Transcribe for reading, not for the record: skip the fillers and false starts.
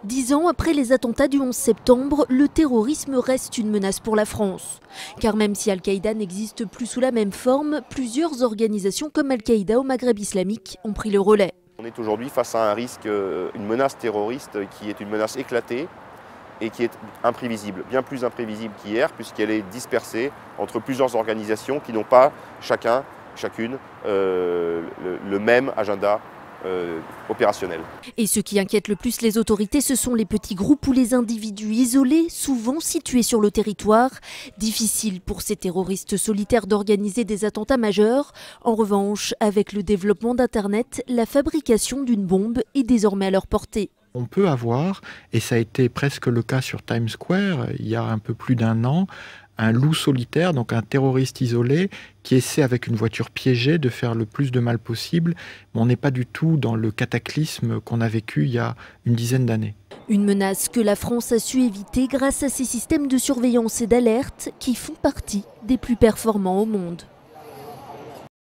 10 ans après les attentats du 11 septembre, le terrorisme reste une menace pour la France. Car même si Al-Qaïda n'existe plus sous la même forme, plusieurs organisations comme Al-Qaïda au Maghreb islamique ont pris le relais. On est aujourd'hui face à un risque, une menace terroriste qui est une menace éclatée et qui est imprévisible, bien plus imprévisible qu'hier puisqu'elle est dispersée entre plusieurs organisations qui n'ont pas chacune le même agenda opérationnel. Et ce qui inquiète le plus les autorités, ce sont les petits groupes ou les individus isolés, souvent situés sur le territoire. Difficile pour ces terroristes solitaires d'organiser des attentats majeurs. En revanche, avec le développement d'Internet, la fabrication d'une bombe est désormais à leur portée. On peut avoir, et ça a été presque le cas sur Times Square il y a un peu plus d'un an, un loup solitaire, donc un terroriste isolé, qui essaie avec une voiture piégée de faire le plus de mal possible. Mais on n'est pas du tout dans le cataclysme qu'on a vécu il y a une dizaine d'années. Une menace que la France a su éviter grâce à ses systèmes de surveillance et d'alerte qui font partie des plus performants au monde.